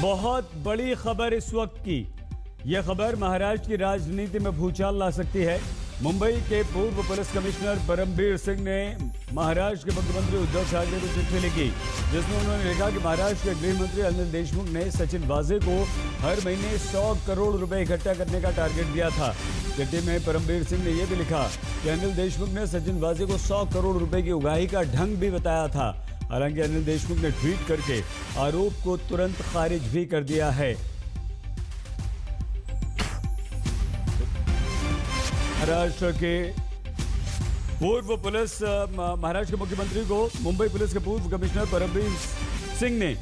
बहुत बड़ी खबर इस वक्त की। यह खबर महाराष्ट्र की राजनीति में भूचाल ला सकती है। मुंबई के पूर्व पुलिस कमिश्नर परमबीर सिंह ने महाराष्ट्र के मुख्यमंत्री उद्धव ठाकरे को चिट्ठी लिखी, जिसमें उन्होंने लिखा कि महाराष्ट्र के गृह मंत्री अनिल देशमुख ने सचिन वाजे को हर महीने 100 करोड़ रुपए इकट्ठा करने का टारगेट दिया था। चिट्ठी में परमबीर सिंह ने यह भी लिखा कि अनिल देशमुख ने सचिन वाजे को 100 करोड़ रुपए की उगाही का ढंग भी बताया था। हालांकि अनिल देशमुख ने ट्वीट करके आरोप को तुरंत खारिज भी कर दिया है। महाराष्ट्र के मुख्यमंत्री को मुंबई पुलिस के पूर्व कमिश्नर परमबीर सिंह ने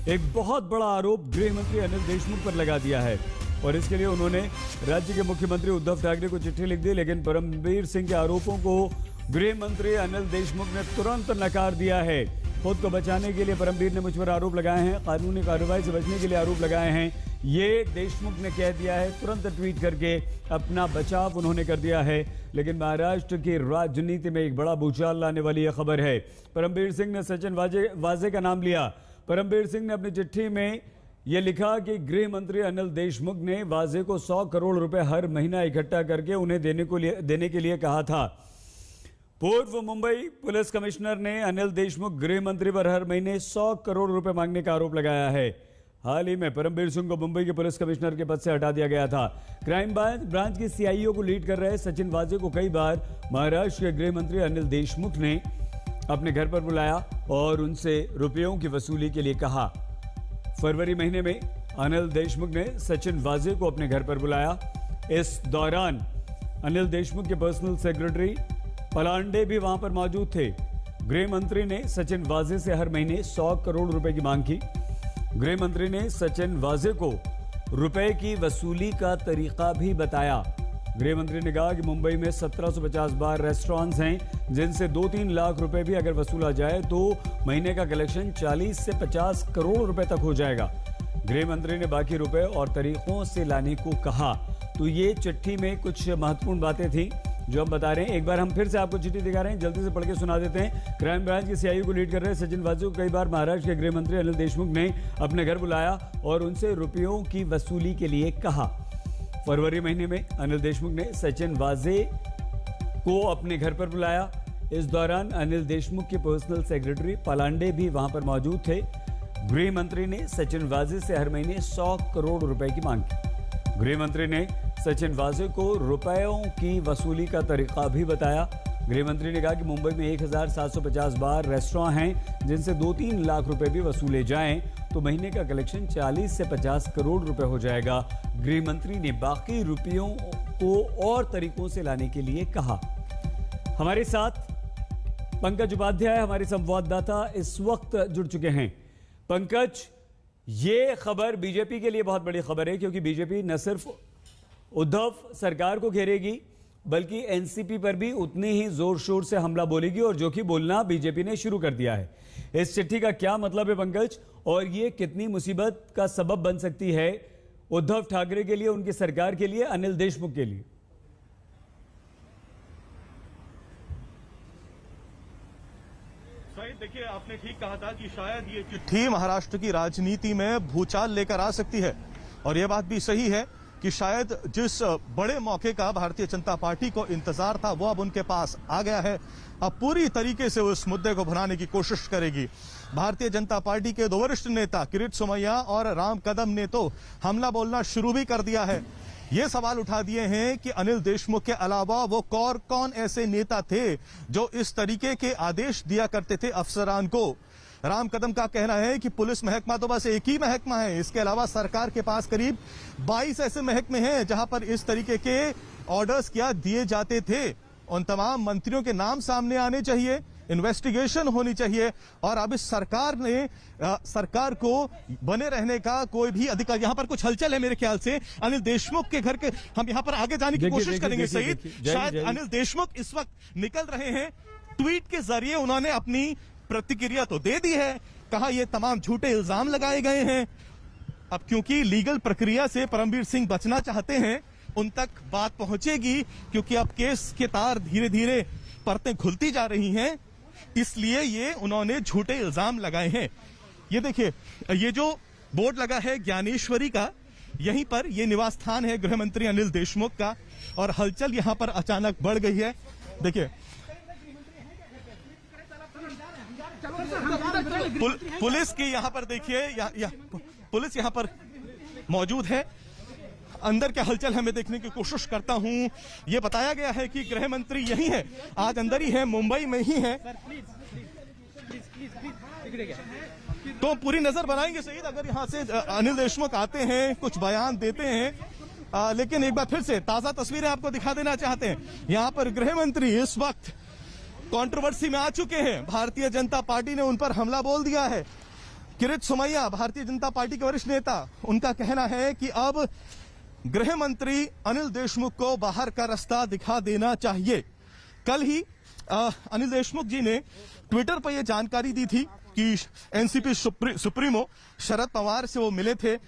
एक बहुत बड़ा आरोप गृह मंत्री अनिल देशमुख पर लगा दिया है और इसके लिए उन्होंने राज्य के मुख्यमंत्री उद्धव ठाकरे को चिट्ठी लिख दी। लेकिन परमबीर सिंह के आरोपों को गृह मंत्री अनिल देशमुख ने तुरंत नकार दिया है। खुद को बचाने के लिए परमबीर ने मुझ पर आरोप लगाए हैं, कानूनी कार्रवाई से बचने के लिए आरोप लगाए हैं, ये देशमुख ने कह दिया है। तुरंत ट्वीट करके अपना बचाव उन्होंने कर दिया है। लेकिन महाराष्ट्र की राजनीति में एक बड़ा भूचाल लाने वाली यह खबर है। परमबीर सिंह ने सचिन वाजे का नाम लिया। परमबीर सिंह ने अपनी चिट्ठी में यह लिखा कि गृह मंत्री अनिल देशमुख ने वाजे को 100 करोड़ रुपए हर महीना इकट्ठा करके उन्हें देने के लिए कहा था। पूर्व मुंबई पुलिस कमिश्नर ने अनिल देशमुख गृह मंत्री पर हर महीने 100 करोड़ रुपए मांगने का आरोप लगाया है। हाल ही में परमबीर सिंह को मुंबई के पुलिस कमिश्नर के पद से हटा दिया गया था। क्राइम ब्रांच की सीआईओ को लीड कर रहे सचिन वाजे को कई बार महाराष्ट्र के गृह मंत्री अनिल देशमुख ने अपने घर पर बुलाया और उनसे रुपयों की वसूली के लिए कहा। फरवरी महीने में अनिल देशमुख ने सचिन वाजे को अपने घर पर बुलाया। इस दौरान अनिल देशमुख के पर्सनल सेक्रेटरी पलांडे भी वहां पर मौजूद थे। गृह मंत्री ने सचिन वाजे से हर महीने 100 करोड़ रुपए की मांग की। गृह मंत्री ने सचिन वाजे को रुपए की वसूली का तरीका भी बताया। गृह मंत्री ने कहा कि मुंबई में 1750 बार रेस्टोरेंट्स हैं, जिनसे 2-3 लाख रुपए भी अगर वसूला जाए तो महीने का कलेक्शन 40 से 50 करोड़ रुपए तक हो जाएगा। गृह मंत्री ने बाकी रुपए और तरीकों से लाने को कहा। तो ये चिट्ठी में कुछ महत्वपूर्ण बातें थी जो हम बता रहे हैं। एक बार हम फिर से आपको चिट्ठी दिखा रहे हैं, जल्दी से पढ़ के सुना देते हैं। क्राइम ब्रांच की सीआईओ को लीड कर रहे सचिन वाजे को कई बार महाराष्ट्र के गृह मंत्री अनिल देशमुख ने अपने घर बुलाया और उनसे रुपयों की वसूली के लिए कहा। फरवरी महीने में अनिल देशमुख ने सचिन वाजे को अपने घर पर बुलाया। इस दौरान अनिल देशमुख के पर्सनल सेक्रेटरी पलांडे भी वहां पर मौजूद थे। गृह मंत्री ने सचिन वाजे से हर महीने 100 करोड़ रुपए की मांग की। गृह मंत्री ने सचिन वाजे को रुपयों की वसूली का तरीका भी बताया। गृह मंत्री ने कहा कि मुंबई में 1750 बार रेस्टोरेंट हैं, जिनसे 2-3 लाख रुपए भी वसूले जाएं तो महीने का कलेक्शन 40 से 50 करोड़ रुपए हो जाएगा। गृह मंत्री ने बाकी रुपयों को और तरीकों से लाने के लिए कहा। हमारे साथ पंकज उपाध्याय हमारे संवाददाता इस वक्त जुड़ चुके हैं। पंकज, ये खबर बीजेपी के लिए बहुत बड़ी खबर है, क्योंकि बीजेपी न सिर्फ उद्धव सरकार को घेरेगी बल्कि एनसीपी पर भी उतनी ही जोर शोर से हमला बोलेगी, और जो कि बोलना बीजेपी ने शुरू कर दिया है। इस चिट्ठी का क्या मतलब है पंकज, और ये कितनी मुसीबत का सबब बन सकती है उद्धव ठाकरे के लिए, उनकी सरकार के लिए, अनिल देशमुख के लिए? देखिए, आपने ठीक कहा था कि शायद ये चिट्ठी महाराष्ट्र की राजनीति में भूचाल लेकर आ सकती है, और यह बात भी सही है कि शायद जिस बड़े मौके का भारतीय जनता पार्टी को इंतजार था वो अब उनके पास आ गया है। अब पूरी तरीके से उस मुद्दे को भुनाने की कोशिश करेगी। भारतीय जनता पार्टी के 2 वरिष्ठ नेता किरीट सोमैया और राम कदम ने तो हमला बोलना शुरू भी कर दिया है। ये सवाल उठा दिए हैं कि अनिल देशमुख के अलावा वो कौन ऐसे नेता थे जो इस तरीके के आदेश दिया करते थे अफसरान को। राम कदम का कहना है कि पुलिस महकमा तो बस एक ही महकमा है, इसके अलावा सरकार के पास करीब 22 ऐसे महकमे हैं जहां पर इस तरीके के ऑर्डर्स क्या दिए जाते थे। उन तमाम मंत्रियों के नाम सामने आने चाहिए, इन्वेस्टिगेशन होनी चाहिए, और अब इस सरकार को बने रहने का कोई भी अधिकार। यहाँ पर कुछ हलचल है मेरे ख्याल से अनिल देशमुख के घर के, हम यहाँ पर आगे जाने की कोशिश करेंगे। सईद, शायद अनिल देशमुख इस वक्त निकल रहे हैं। ट्वीट के जरिए उन्होंने अपनी प्रतिक्रिया तो दे दी है, कहा ये तमाम झूठे इल्जाम लगाए गए हैं। अब क्योंकि लीगल प्रक्रिया से परमबीर सिंह बचना चाहते हैं, उन तक बात पहुंचेगी, क्योंकि अब केस के तार धीरे धीरे परतें खुलती जा रही हैं, इसलिए ये उन्होंने झूठे इल्जाम लगाए हैं। ये देखिए, ये जो बोर्ड लगा है ज्ञानेश्वरी का, यहीं पर ये निवास स्थान है गृह मंत्री अनिल देशमुख का, और हलचल यहां पर अचानक बढ़ गई है। देखिए पुलिस की यहां पर देखिए पुलिस यहां पर मौजूद है। अंदर क्या हलचल है मैं देखने की कोशिश करता हूं। यह बताया गया है कि गृह मंत्री यही है, आज अंदर ही है, मुंबई में ही है। तो पूरी नजर बनाएंगे शहीद, अगर यहां से अनिल देशमुख आते हैं, कुछ बयान देते हैं। लेकिन एक बार फिर से ताजा तस्वीरें आपको दिखा देना चाहते हैं। यहां पर गृह मंत्री इस वक्त कंट्रोवर्सी में आ चुके हैं। भारतीय जनता पार्टी ने उन पर हमला बोल दिया है। किरीट सोमैया, भारतीय जनता पार्टी के वरिष्ठ नेता, उनका कहना है कि अब गृह मंत्री अनिल देशमुख को बाहर का रास्ता दिखा देना चाहिए। कल ही अनिल देशमुख जी ने ट्विटर पर यह जानकारी दी थी कि एनसीपी सुप्रीमो शरद पवार से वो मिले थे,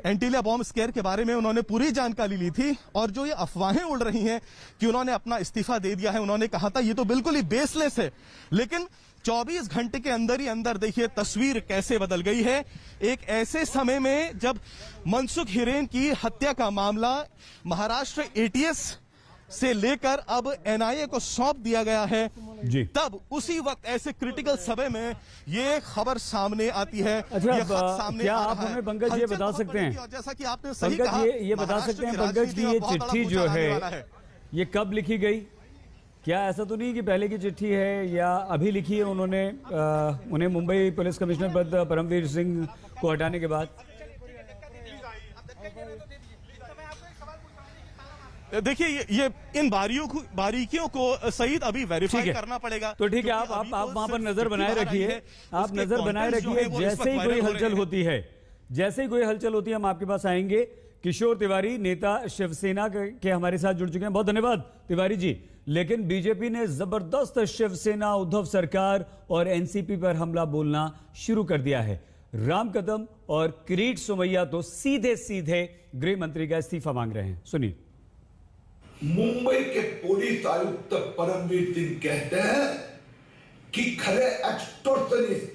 एंटीलिया बॉम्ब स्केयर के बारे में उन्होंने पूरी जानकारी ली थी। और जो ये अफवाहें उड़ रही हैं कि उन्होंने अपना इस्तीफा दे दिया है, उन्होंने कहा था ये तो बिल्कुल ही बेसलेस है। लेकिन 24 घंटे के अंदर ही अंदर देखिए तस्वीर कैसे बदल गई है। एक ऐसे समय में जब मनसुख हिरेन की हत्या का मामला महाराष्ट्र एटीएस से लेकर अब एनआईए को सौंप दिया गया है जी, तब उसी वक्त ऐसे क्रिटिकल समय में ये खबर सामने आती है। अच्छा, ये खत सामने क्या आ आप रहा है। हमें पंकज ये बता सकते हैं, और जैसा कि आपने सही पंकज कहा, ये बता सकते हैं पंकज की ये चिट्ठी जो है ये कब लिखी गई? क्या ऐसा तो नहीं कि पहले की चिट्ठी है या अभी लिखी है उन्होंने उन्हें मुंबई पुलिस कमिश्नर पद परमवीर सिंह को हटाने के बाद? देखिए ये इन बारीकियों को सईद अभी वेरीफाई करना पड़ेगा। तो ठीक है, आप वहां पर नजर बनाए रखिए, आप नजर बनाए रखिए। जैसे ही कोई हलचल होती है, जैसे ही कोई हलचल होती है हम आपके पास आएंगे। किशोर तिवारी नेता शिवसेना के हमारे साथ जुड़ चुके हैं, बहुत धन्यवाद तिवारी जी। लेकिन बीजेपी ने जबरदस्त शिवसेना, उद्धव सरकार और एनसीपी पर हमला बोलना शुरू कर दिया है। राम कदम और किरीट सोमैया तो सीधे सीधे गृह मंत्री का इस्तीफा मांग रहे हैं, सुनिए। मुंबई के पुलिस आयुक्त परमवीर सिंह कहते हैं कि खरे एक्सटॉर्शनिस्ट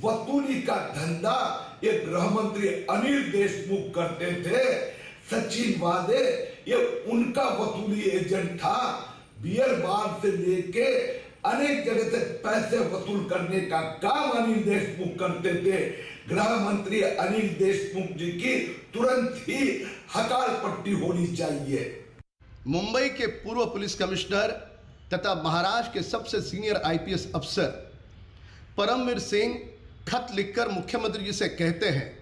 वसूली का धंधा ये गृह मंत्री अनिल देशमुख करते थे। सचिन वादे ये उनका वसूली एजेंट था। बियर बार से लेके अनेक जगह से पैसे वसूल करने का काम अनिल देशमुख करते थे। गृह मंत्री अनिल देशमुख जी की तुरंत ही हकाल पट्टी होनी चाहिए। मुंबई के पूर्व पुलिस कमिश्नर तथा महाराष्ट्र के सबसे सीनियर आईपीएस अफसर परमवीर सिंह खत लिखकर मुख्यमंत्री जी से कहते हैं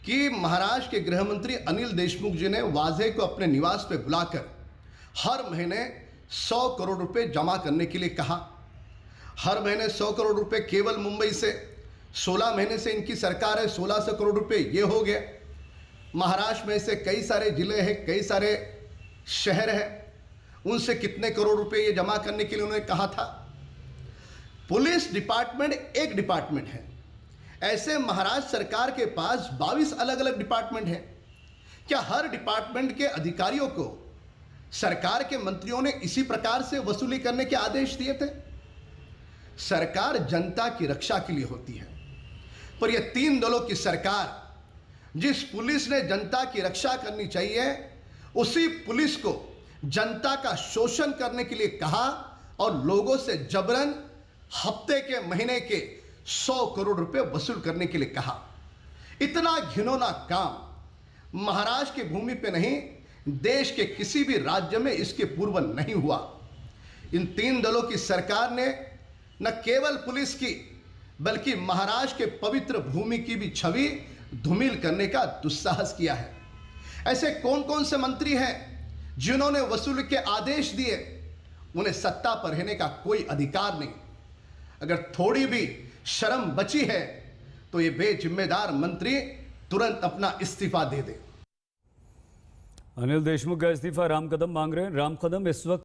कि महाराष्ट्र के गृह मंत्री अनिल देशमुख जी ने वाजे को अपने निवास पर बुलाकर हर महीने 100 करोड़ रुपए जमा करने के लिए कहा। हर महीने 100 करोड़ रुपए केवल मुंबई से, 16 महीने से इनकी सरकार है, 1600 करोड़ रुपए ये हो गया। महाराष्ट्र में से कई सारे जिले हैं, कई सारे शहर है, उनसे कितने करोड़ रुपए ये जमा करने के लिए उन्होंने कहा था। पुलिस डिपार्टमेंट एक डिपार्टमेंट है, ऐसे महाराष्ट्र सरकार के पास 22 अलग अलग डिपार्टमेंट हैं। क्या हर डिपार्टमेंट के अधिकारियों को सरकार के मंत्रियों ने इसी प्रकार से वसूली करने के आदेश दिए थे? सरकार जनता की रक्षा के लिए होती है, पर यह 3 दलों की सरकार जिस पुलिस ने जनता की रक्षा करनी चाहिए उसी पुलिस को जनता का शोषण करने के लिए कहा और लोगों से जबरन हफ्ते के महीने के 100 करोड़ रुपए वसूल करने के लिए कहा। इतना घिनौना काम महाराष्ट्र की भूमि पे नहीं, देश के किसी भी राज्य में इसके पूर्व नहीं हुआ। इन 3 दलों की सरकार ने न केवल पुलिस की बल्कि महाराष्ट्र के पवित्र भूमि की भी छवि धूमिल करने का दुस्साहस किया है। ऐसे कौन कौन से मंत्री हैं जिन्होंने वसूली के आदेश दिए? उन्हें सत्ता पर रहने का कोई अधिकार नहीं। अगर थोड़ी भी शर्म बची है तो ये बेजिम्मेदार मंत्री तुरंत अपना इस्तीफा दे दे। अनिल देशमुख का इस्तीफा राम कदम मांग रहे हैं। राम कदम इस वक्त